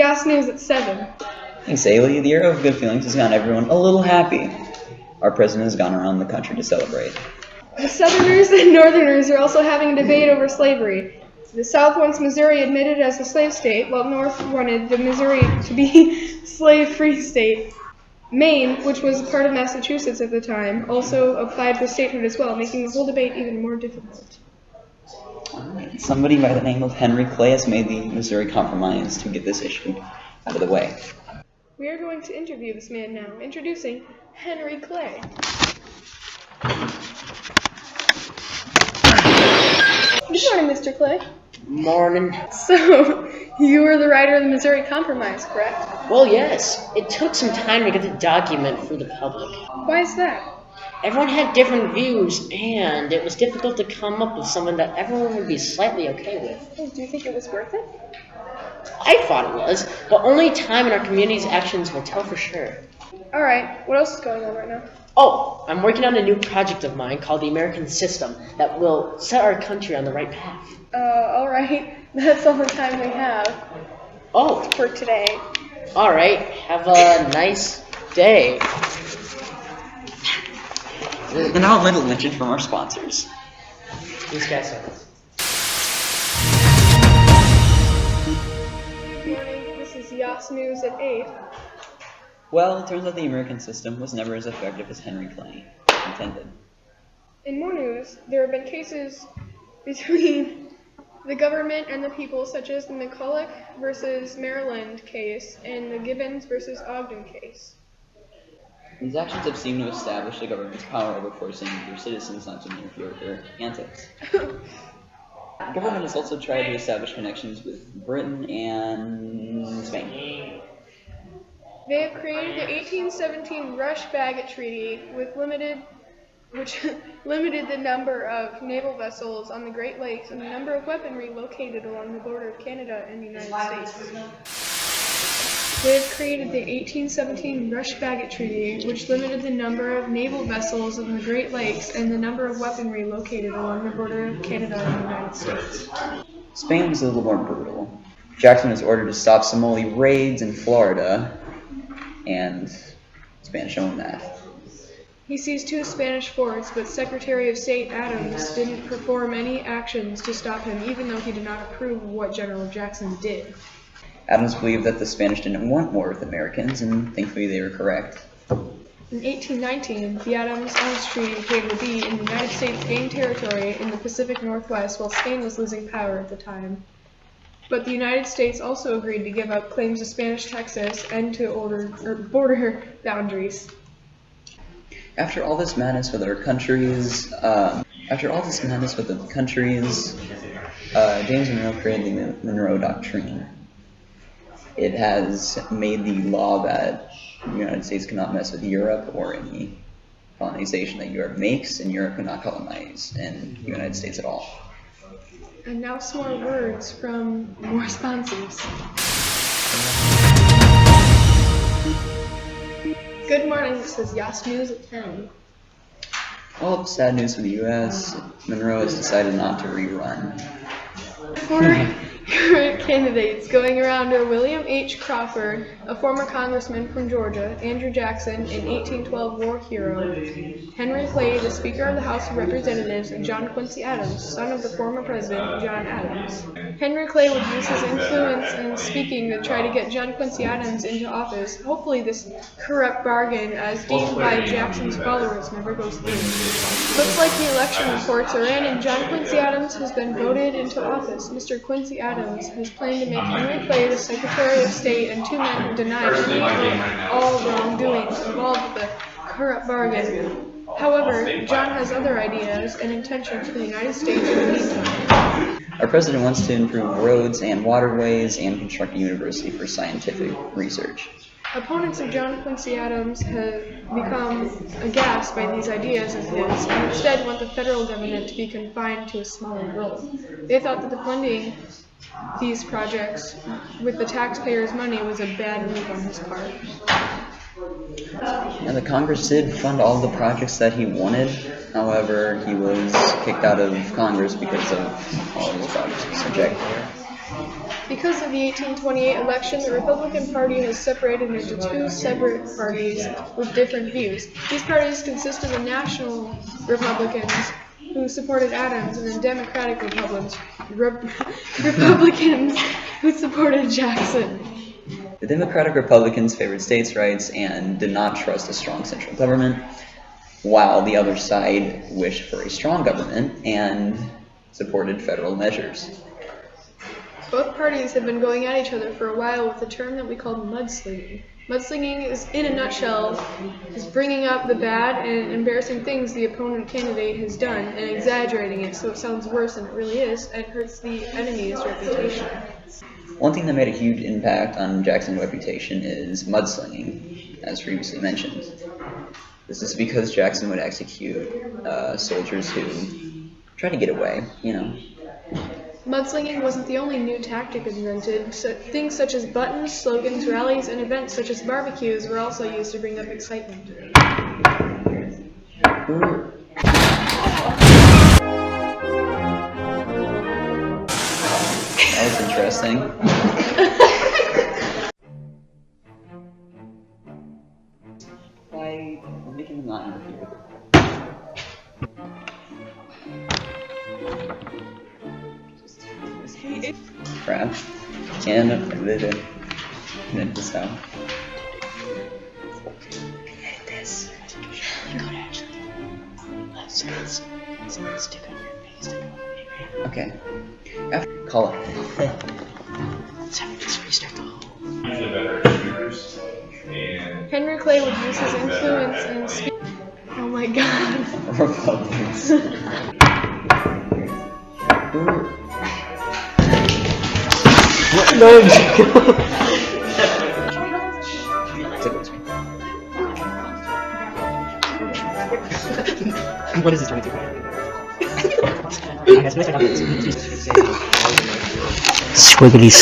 YAS News at 7. Thanks, Ailey. The era of good feelings has gotten everyone a little happy. Our president has gone around the country to celebrate. The Southerners and Northerners are also having a debate over slavery. The South wants Missouri admitted as a slave state, while the North wanted the Missouri to be slave-free state. Maine, which was part of Massachusetts at the time, also applied for statehood as well, making the whole debate even more difficult. Somebody by the name of Henry Clay has made the Missouri Compromise to get this issue out of the way. We are going to interview this man now, introducing Henry Clay. Good morning, Mr. Clay. Morning. So, you were the writer of the Missouri Compromise, correct? Well, yes. It took some time to get the document for the public. Why is that? Everyone had different views, and it was difficult to come up with something that everyone would be slightly okay with. Do you think it was worth it? I thought it was, but only time and our community's actions will tell for sure. Alright, what else is going on right now? Oh, I'm working on a new project of mine called the American System that will set our country on the right path. Alright. That's all the time we have. Oh. For today. Alright, have a nice day. And now a little mention from our sponsors. These guys are... Good morning, this is YAS News at 8. Well, it turns out the American system was never as effective as Henry Clay intended. In more news, there have been cases between the government and the people, such as the McCulloch versus Maryland case and the Gibbons versus Ogden case. These actions have seemed to establish the government's power over forcing their citizens not to interfere with their antics. The government has also tried to establish connections with Britain and Spain. They have created the 1817 Rush-Bagot Treaty, which limited the number of naval vessels on the Great Lakes and the number of weaponry located along the border of Canada and the United States. They have created the 1817 Rush-Bagot Treaty, which limited the number of naval vessels on the Great Lakes and the number of weaponry located along the border of Canada and the United States. Spain was a little more brutal. Jackson was ordered to stop Somali raids in Florida, and Spanish owned that. He seized 2 Spanish forts, but Secretary of State Adams didn't perform any actions to stop him, even though he did not approve of what General Jackson did. Adams believed that the Spanish didn't want war with Americans, and thankfully they were correct. In 1819, the Adams-Arms Treaty came to be, and the United States gained territory in the Pacific Northwest while Spain was losing power at the time. But the United States also agreed to give up claims to Spanish Texas and to border boundaries. After all this madness with our countries, James Monroe created the Monroe Doctrine. It has made the law that the United States cannot mess with Europe or any colonization that Europe makes, and Europe cannot colonize the United States at all. And now some more words from more sponsors. Good morning, this is YAS News at 10. Well, sad news for the U.S. Monroe has decided not to rerun. Current candidates going around are William H. Crawford, a former congressman from Georgia, Andrew Jackson, an 1812 war hero, Henry Clay, the Speaker of the House of Representatives, and John Quincy Adams, son of the former President John Adams. Henry Clay would use his influence in speaking to try to get John Quincy Adams into office. Hopefully this corrupt bargain, as deemed by Jackson's followers, never goes through. Looks like the election reports are in, and John Quincy Adams has been voted into office. Mr. Quincy Adams has planned to make Henry Clay the Secretary of State, and 2 men have denied any or all wrongdoings involved with the corrupt bargain. However, John has other ideas and intentions for the United States in the meantime. Our president wants to improve roads and waterways and construct a university for scientific research. Opponents of John Quincy Adams have become aghast by these ideas of his and instead want the federal government to be confined to a smaller role. They thought that the funding these projects with the taxpayers' money was a bad move on his part. And the Congress did fund all the projects that he wanted. However, he was kicked out of Congress because of all of his projects. So Jack. Because of the 1828 election, the Republican Party has separated into two separate parties with different views. These parties consist of the National Republicans, who supported Adams, and the Democratic Republicans, who supported Jackson. The Democratic Republicans favored states' rights and did not trust a strong central government, while the other side wished for a strong government and supported federal measures. Both parties have been going at each other for a while with a term that we call mudslinging. Mudslinging is, in a nutshell, is bringing up the bad and embarrassing things the opponent candidate has done and exaggerating it so it sounds worse than it really is and hurts the enemy's reputation. One thing that made a huge impact on Jackson's reputation is mudslinging, as previously mentioned. This is because Jackson would execute soldiers who tried to get away, you know. Mudslinging wasn't the only new tactic invented. Things such as buttons, slogans, rallies, and events such as barbecues were also used to bring up excitement. That was interesting. I'm making a line here. Crap. And edit this out. Edit this. Good, actually. Let's do it on your face. Okay. After call it. Let's have to just restart the whole. Usually better shooters. And Henry Clay would use his influence and speak. Oh my god. Republicans. No, what is this 22? Squigglies.